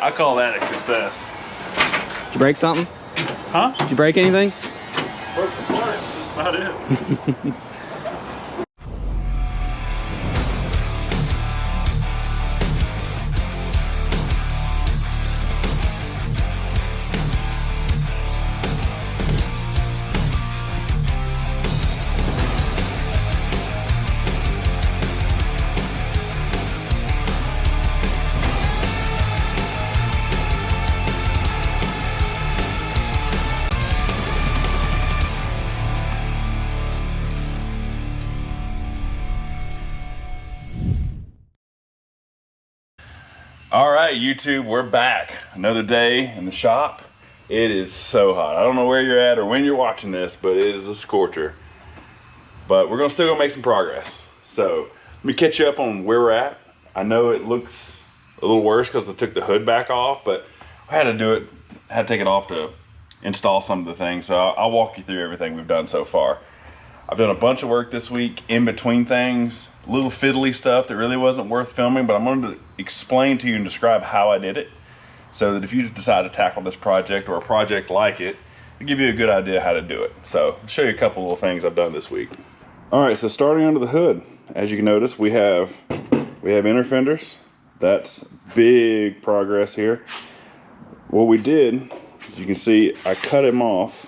I call that a success. Did you break something? Huh? Did you break anything? Broke the parts, that's about it. All right, YouTube, we're back. Another day in the shop. It is so hot. I don't know where you're at or when you're watching this, but it is a scorcher. But we're still gonna make some progress. So let me catch you up on where we're at. I know it looks a little worse because I took the hood back off, but I had to do it, had to take it off to install some of the things. So I'll walk you through everything we've done so far. I've done a bunch of work this week in between things, little fiddly stuff that really wasn't worth filming, but I'm going to explain to you and describe how I did it so that if you decide to tackle this project or a project like it, it'll give you a good idea how to do it. So I'll show you a couple little things I've done this week. All right, so starting under the hood, as you can notice, we have inner fenders. That's big progress here. What we did, as you can see, I cut him off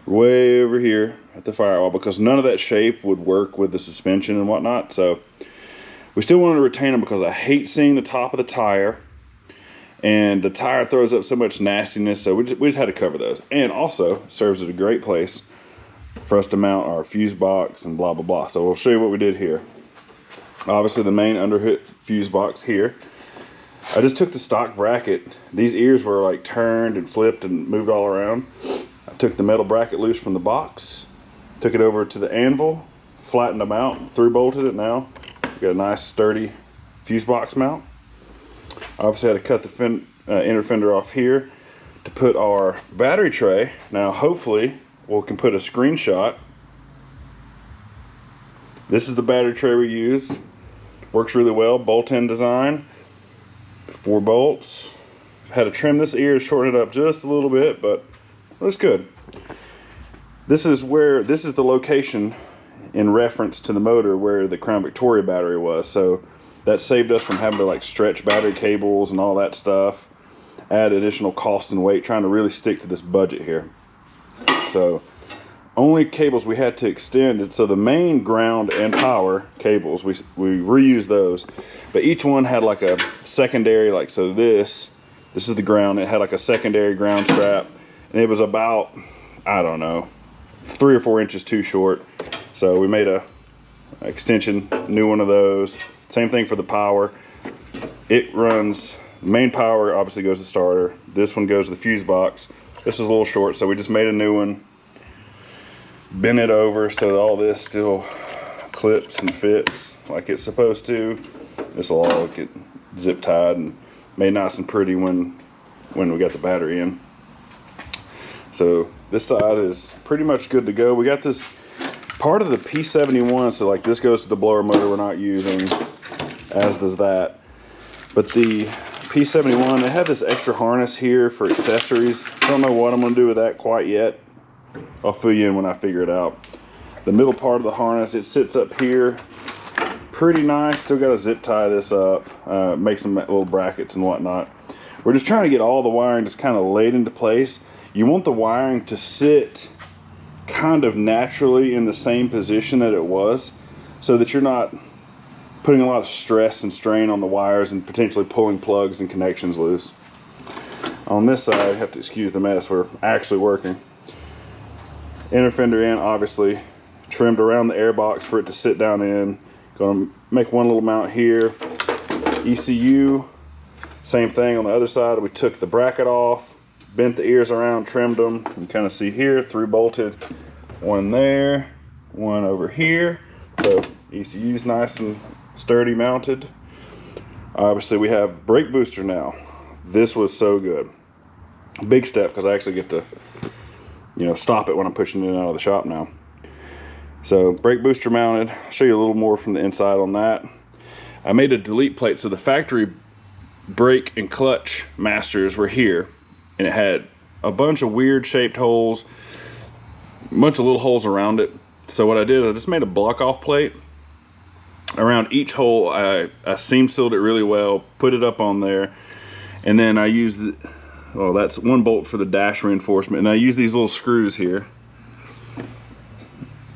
way over here at the firewall because none of that shape would work with the suspension and whatnot. So we still wanted to retain them because I hate seeing the top of the tire, and the tire throws up so much nastiness, so we just had to cover those. And also serves as a great place for us to mount our fuse box and blah blah blah. So we'll show you what we did here. Obviously the main underhood fuse box here. I just took the stock bracket. These ears were like turned and flipped and moved all around. I took the metal bracket loose from the box, took it over to the anvil, flattened them out, through bolted it now. Got a nice sturdy fuse box mount. I obviously had to cut the inner fender off here to put our battery tray. Now hopefully we can put a screenshot. This is the battery tray we used. Works really well, bolt-in design, 4 bolts. Had to trim this ear, shorten it up just a little bit, but looks good. This is the location in reference to the motor where the Crown Victoria battery was. So that saved us from having to like stretch battery cables and all that stuff, add additional cost and weight, trying to really stick to this budget here. So only cables we had to extend it. So the main ground and power cables, we reused those, but each one had like a secondary, like, so this is the ground. It had like a secondary ground strap, and it was about, I don't know, 3 or 4 inches too short. So we made a extension, new one of those. Same thing for the power. It runs, the main power obviously goes to starter. This one goes to the fuse box. This was a little short, so we just made a new one, bent it over so that all this still clips and fits like it's supposed to. This will all get zip tied and made nice and pretty when we got the battery in. So this side is pretty much good to go. We got this part of the P71, so like this goes to the blower motor we're not using, as does that. But the P71, it had this extra harness here for accessories. I don't know what I'm gonna do with that quite yet. I'll fill you in when I figure it out. The middle part of the harness, it sits up here pretty nice. Still got to zip tie this up, make some little brackets and whatnot. We're just trying to get all the wiring just kind of laid into place. You want the wiring to sit kind of naturally in the same position that it was, so that you're not putting a lot of stress and strain on the wires and potentially pulling plugs and connections loose. On this side, you have to excuse the mess, we're actually working. Inner fender in, obviously trimmed around the air box for it to sit down in. Gonna make one little mount here. ECU, same thing on the other side. We took the bracket off, bent the ears around, trimmed them. You can kind of see here, 3 bolted, one there, one over here. So ECU's nice and sturdy mounted. Obviously we have brake booster now. This was so good. Big step, because I actually get to, you know, stop it when I'm pushing it out of the shop now. So brake booster mounted. I'll show you a little more from the inside on that. I made a delete plate. So the factory brake and clutch masters were here, and it had a bunch of weird shaped holes, a bunch of little holes around it. So what I did, I just made a block off plate around each hole. I seam sealed it really well, put it up on there, and then I used, well, that's one bolt for the dash reinforcement, and I use these little screws here,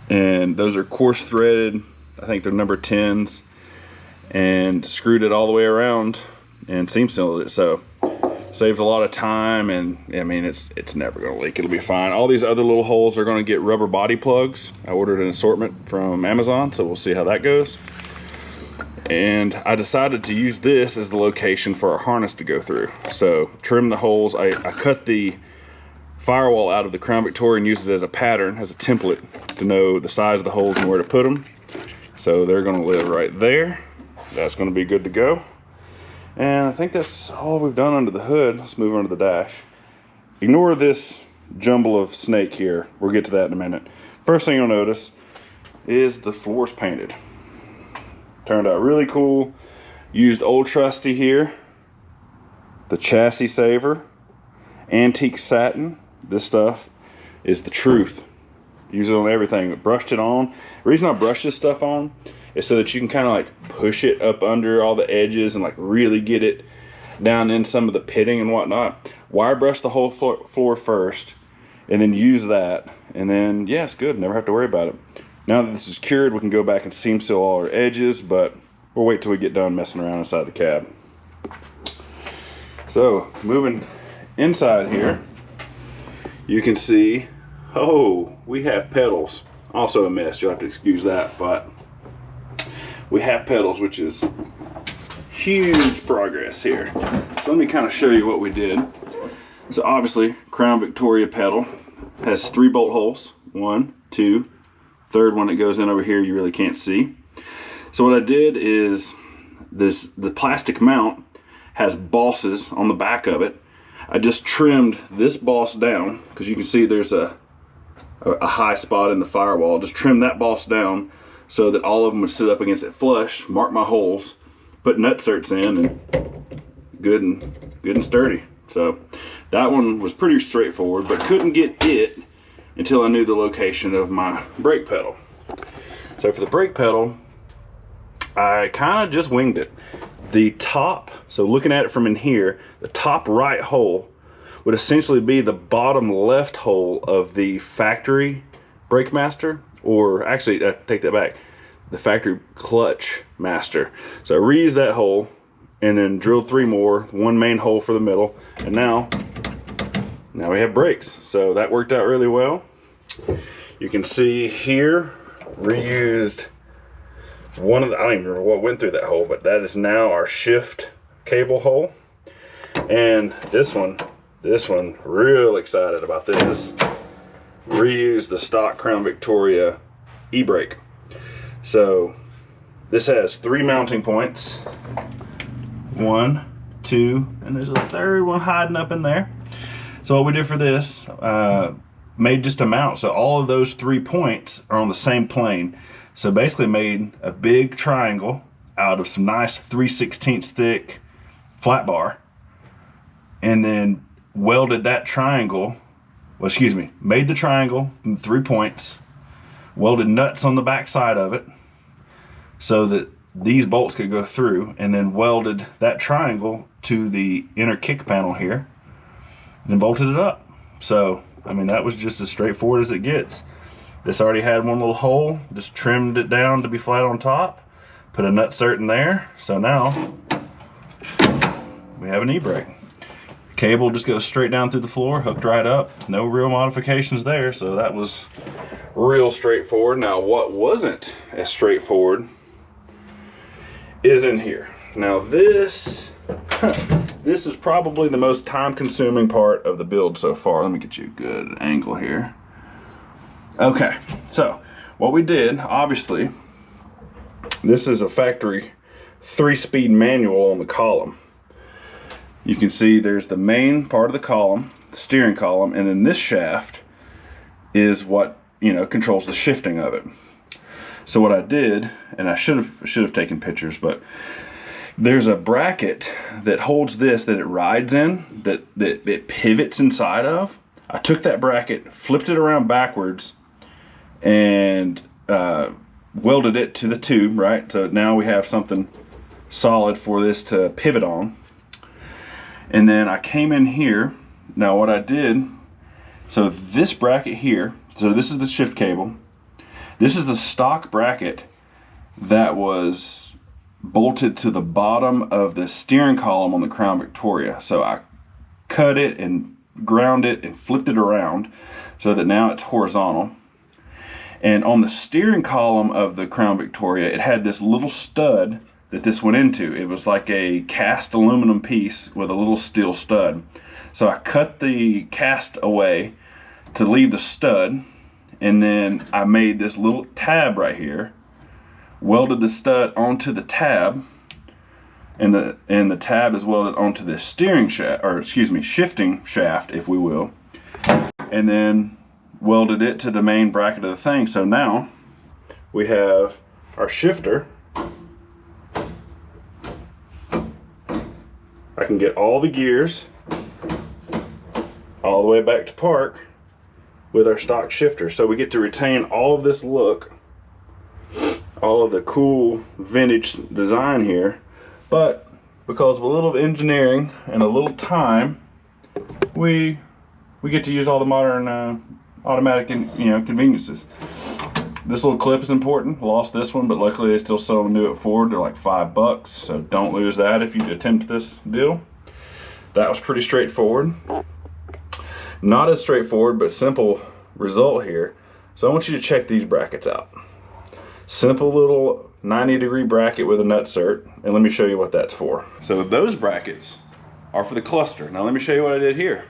and those are coarse threaded. I think they're number 10s, and screwed it all the way around and seam sealed it. So saved a lot of time, and I mean, it's never gonna leak, it'll be fine. All these other little holes are gonna get rubber body plugs. I ordered an assortment from Amazon, so we'll see how that goes. And I decided to use this as the location for our harness to go through. So trim the holes. I cut the firewall out of the Crown Victoria and used it as a pattern, as a template, to know the size of the holes and where to put them. So they're gonna live right there. That's gonna be good to go. And I think that's all we've done under the hood. Let's move on to the dash. Ignore this jumble of snake here. We'll get to that in a minute. First thing you'll notice is the floor's painted. Turned out really cool. Used Old Trusty here, the chassis saver, antique satin. This stuff is the truth. Use it on everything. Brushed it on. The reason I brush this stuff on is so that you can kind of like push it up under all the edges and like really get it down in some of the pitting and whatnot. Wire brush the whole floor first, and then use that, and then yeah, it's good. Never have to worry about it. Now that this is cured, we can go back and seam seal all our edges, but we'll wait till we get done messing around inside the cab. So, moving inside here, you can see, oh, we have pedals. Also a mess, you'll have to excuse that, but we have pedals, which is huge progress here. So let me kind of show you what we did. So obviously, Crown Victoria pedal has 3 bolt holes. 1, 2, third one that goes in over here you really can't see. So what I did is the plastic mount has bosses on the back of it. I just trimmed this boss down because you can see there's a high spot in the firewall. Just trimmed that boss down so that all of them would sit up against it flush, mark my holes, put nutserts in, and good and sturdy. So that one was pretty straightforward, but couldn't get it until I knew the location of my brake pedal. So for the brake pedal, I kind of just winged it. The top, so looking at it from in here, the top right hole would essentially be the bottom left hole of the factory brake master, or actually, I take that back, the factory clutch master. So I reused that hole and then drilled 3 more, 1 main hole for the middle, and now we have brakes. So that worked out really well. You can see here, reused one of the, I don't even remember what went through that hole, but that is now our shift cable hole. And this one, real excited about this. Reuse the stock Crown Victoria e-brake. So this has 3 mounting points. 1, 2, and there's a third one hiding up in there. So what we did for this, made just a mount. So all of those 3 points are on the same plane. So basically made a big triangle out of some nice 3/16 thick flat bar, and then welded that triangle, well, excuse me, made the triangle from 3 points, welded nuts on the back side of it so that these bolts could go through, and then welded that triangle to the inner kick panel here, and then bolted it up. So, I mean, that was just as straightforward as it gets. This already had 1 little hole, just trimmed it down to be flat on top, put a nutsert in there, so now we have an e-brake. Cable just goes straight down through the floor, hooked right up, no real modifications there, so that was real straightforward. Now what wasn't as straightforward is in here. Now this is probably the most time-consuming part of the build so far. Let me get you a good angle here. Okay, so what we did, obviously, this is a factory 3-speed manual on the column. You can see there's the main part of the column, the steering column, and then this shaft is what, you know, controls the shifting of it. So what I did, and I should have taken pictures, but There's a bracket that holds this, that it rides in, that it pivots inside of. I took that bracket, flipped it around backwards, and welded it to the tube, right? So now we have something solid for this to pivot on. And then I came in here. Now what I did, so this bracket here, so this is the shift cable. This is the stock bracket that was bolted to the bottom of the steering column on the Crown Victoria. So I cut it and ground it and flipped it around so that now it's horizontal. And on the steering column of the Crown Victoria, it had this little stud that this went into. It was like a cast aluminum piece with a little steel stud. So I cut the cast away to leave the stud, and then I made this little tab right here, welded the stud onto the tab, and the tab is welded onto this steering shaft, or excuse me, shifting shaft, if we will, and then welded it to the main bracket of the thing. So now we have our shifter. I can get all the gears all the way back to park with our stock shifter. So we get to retain all of this look, all of the cool vintage design here, but because of a little engineering and a little time, we get to use all the modern automatic conveniences. This little clip is important. Lost this one, but luckily they still sell them new at Ford. They're like $5, so don't lose that if you attempt this deal. That was pretty straightforward. Not as straightforward, but simple result here. So I want you to check these brackets out. Simple little 90-degree bracket with a nutsert, and let me show you what that's for. So those brackets are for the cluster. Now let me show you what I did here.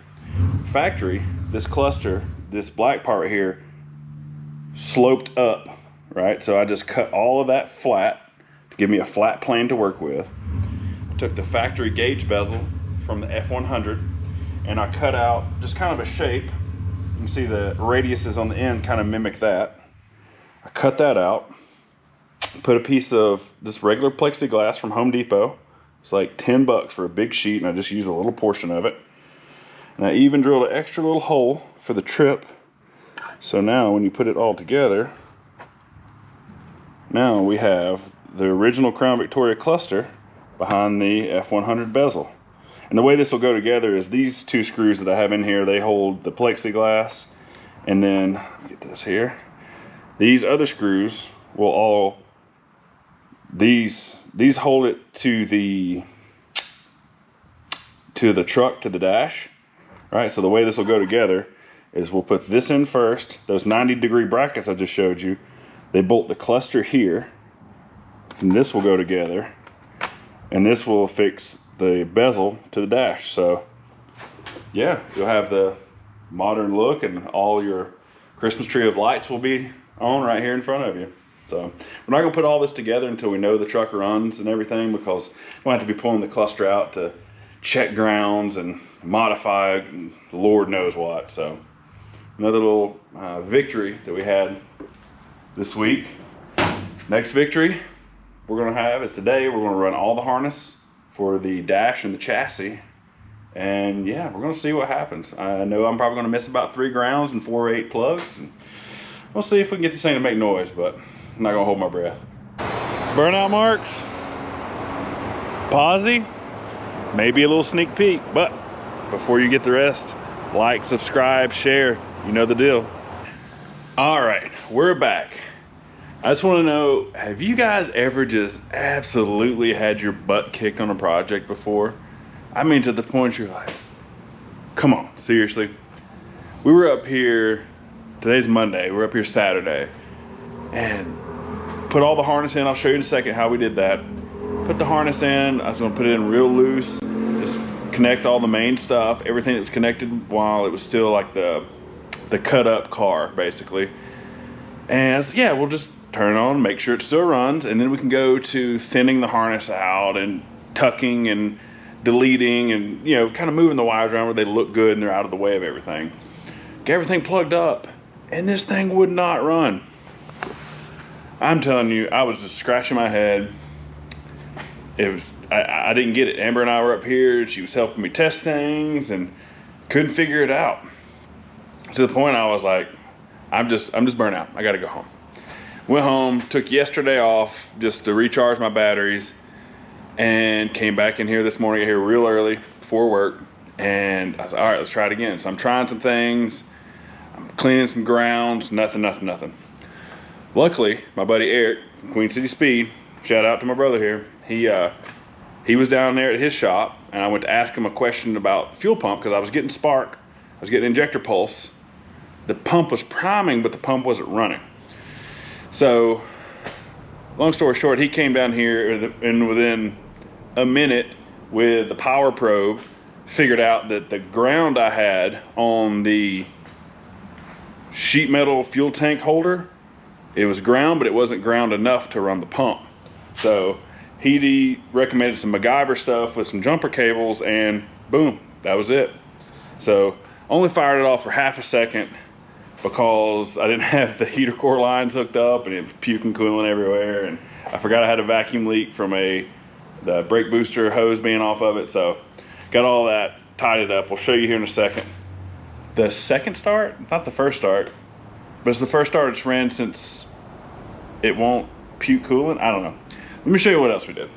Factory, this cluster, this black part right here, sloped up, right? So I just cut all of that flat to give me a flat plane to work with. Took the factory gauge bezel from the F100, and I cut out just kind of a shape. You can see the radiuses on the end kind of mimic that. I cut that out. Put a piece of this regular plexiglass from Home Depot. It's like 10 bucks for a big sheet, and I just used a little portion of it. And I even drilled an extra little hole for the trip. So now when you put it all together, now we have the original Crown Victoria cluster behind the F100 bezel. And the way this will go together is these two screws that I have in here, they hold the plexiglass, and then, get this here, these other screws will all, these hold it to the truck, to the dash, right? So the way this will go together is we'll put this in first. Those 90-degree brackets I just showed you, they bolt the cluster here, and this will go together, and this will fix the bezel to the dash. So yeah, you'll have the modern look, and all your Christmas tree of lights will be on right here in front of you. So we're not gonna put all this together until we know the truck runs and everything, because we'll have to be pulling the cluster out to check grounds and modify Lord knows what. So another little victory that we had this week. Next victory we're gonna have is today. We're gonna run all the harness for the dash and the chassis, and yeah, we're gonna see what happens. I know I'm probably gonna miss about 3 grounds and 4 or 8 plugs, and we'll see if we can get this thing to make noise, but I'm not gonna hold my breath. Burnout marks, posy, maybe a little sneak peek, but before you get the rest, like, subscribe, share, you know the deal. All right, we're back. I just want to know, have you guys ever just absolutely had your butt kicked on a project before? I mean, to the point you're like, come on, seriously? We were up here, today's Monday, we're up here Saturday, and put all the harness in. I'll show you in a second how we did that. Put the harness in. I was going to put it in real loose, just connect all the main stuff, everything that was connected while it was still like the cut up car, basically. And yeah, we'll just turn it on, make sure it still runs, and then we can go to thinning the harness out and tucking and deleting and, you know, kind of moving the wires around where they look good and they're out of the way of everything. Get everything plugged up, and this thing would not run. I'm telling you, I was just scratching my head. It was I didn't get it. Amber and I were up here. She was helping me test things and couldn't figure it out. To the point I was like, I'm just burnt out. I got to go home. Went home, took yesterday off just to recharge my batteries, and came back in here this morning. I got here real early before work, and I was like, all right, let's try it again. So I'm trying some things. I'm cleaning some grounds. Nothing. Luckily, my buddy Eric from Queen City Speed, shout out to my brother here. He was down there at his shop, and I went to ask him a question about fuel pump because I was getting spark. I was getting injector pulse. The pump was priming, but the pump wasn't running. So, long story short, he came down here and within a minute with the power probe, figured out that the ground I had on the sheet metal fuel tank holder, it was ground, but it wasn't ground enough to run the pump. So he recommended some MacGyver stuff with some jumper cables, and boom, that was it. So only fired it off for half a second because I didn't have the heater core lines hooked up, and it was puking, cooling everywhere, and I forgot I had a vacuum leak from the brake booster hose being off of it. So got all that, tied it up. We'll show you here in a second. The second start, not the first start, but it's the first start it's ran since it won't puke coolant. I don't know. Let me show you what else we did.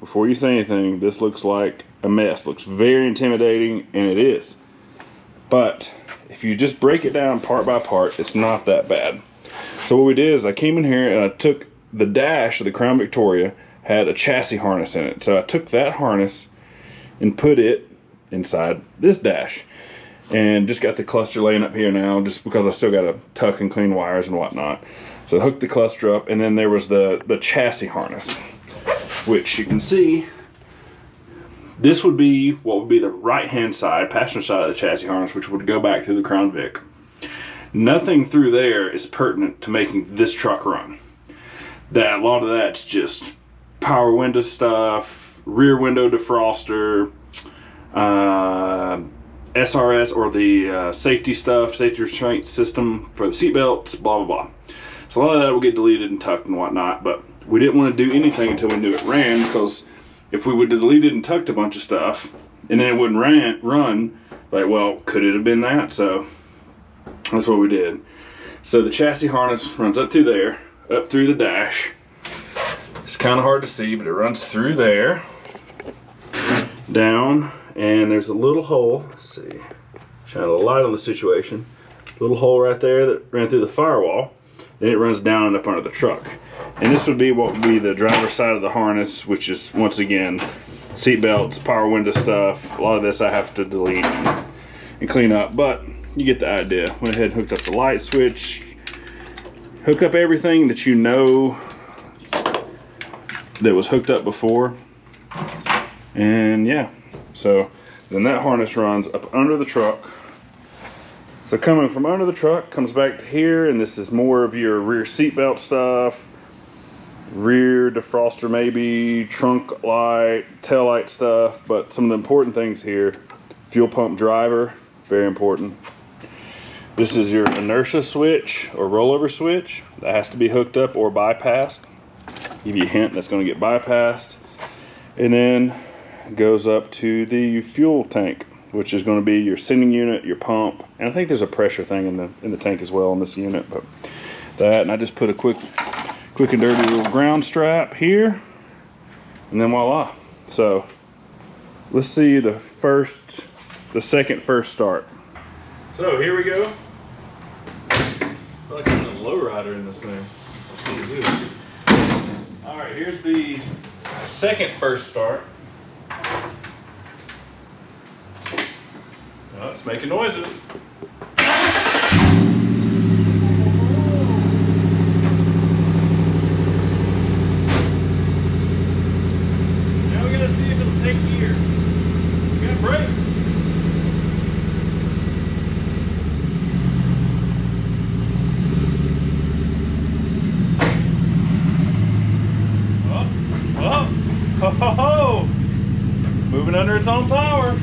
Before you say anything, this looks like a mess. Looks very intimidating, and it is. But if you just break it down part by part, it's not that bad. So what we did is I came in here and I took the dash of the Crown Victoria, had a chassis harness in it. So I took that harness and put it inside this dash. And just got the cluster laying up here now, just because I still got to tuck and clean wires and whatnot. So I hooked the cluster up, and then there was the chassis harness, which you can see, this would be what would be the right-hand side, passenger side of the chassis harness, which would go back through the Crown Vic. Nothing through there is pertinent to making this truck run. A lot of that's just power window stuff, rear window defroster, SRS or the safety stuff, safety restraint system for the seat belts, blah, blah, blah. So a lot of that will get deleted and tucked and whatnot, but we didn't want to do anything until we knew it ran, because if we would have deleted and tucked a bunch of stuff and then it wouldn't run, like, well, could it have been that? So that's what we did. So the chassis harness runs up through there, up through the dash. It's kind of hard to see, but it runs through there, down, and there's a little hole. Let's see, shine a light on the situation. Little hole right there that ran through the firewall. Then it runs down and up under the truck. And this would be what would be the driver's side of the harness, which is, once again, seat belts, power window stuff. A lot of this I have to delete and clean up, but you get the idea. Went ahead and hooked up the light switch. Hook up everything that you know that was hooked up before. And yeah, so then that harness runs up under the truck. So coming from under the truck, comes back to here, and this is more of your rear seat belt stuff, rear defroster maybe, trunk light, tail light stuff, but some of the important things here, fuel pump driver, very important. This is your inertia switch or rollover switch. That has to be hooked up or bypassed. Give you a hint, that's going to get bypassed. And then goes up to the fuel tank, which is going to be your sending unit, your pump, and I think there's a pressure thing in the tank as well in this unit. But that, and I just put a quick and dirty little ground strap here, and then voila. So let's see the second first start. So here we go. I feel like I'm a lowrider in this thing. All right, here's the second first start. Oh, it's making noises. Now we gotta see if it'll take gear. We got brakes. Oh, moving under its own power.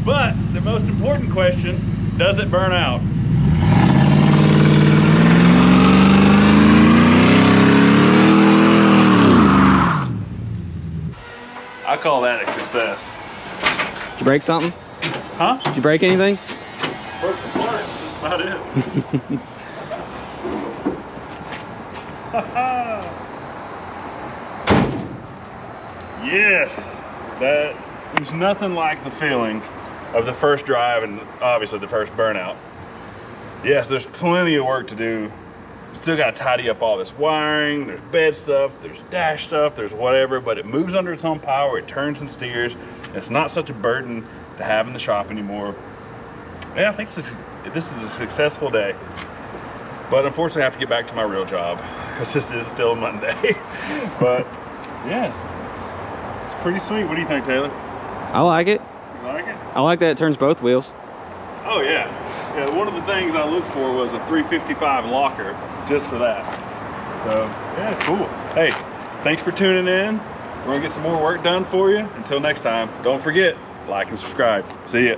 But the most important question, does it burn out? I call that a success. Did you break something? Huh? Did you break anything? Broke the parts, that's about it. Yes, there's nothing like the feeling of the first drive and obviously the first burnout. Yes, there's plenty of work to do. Still got to tidy up all this wiring, there's bed stuff, there's dash stuff, there's whatever, but it moves under its own power, it turns and steers. It's not such a burden to have in the shop anymore. Yeah, I think this is a successful day. But unfortunately I have to get back to my real job because this is still Monday. But yes, it's pretty sweet. What do you think, Taylor? I like it. You like it? I like that it turns both wheels. Oh yeah. Yeah, one of the things I looked for was a 355 locker just for that. So yeah, cool. Hey, thanks for tuning in. We're gonna get some more work done for you. Until next time, don't forget, like and subscribe. See ya.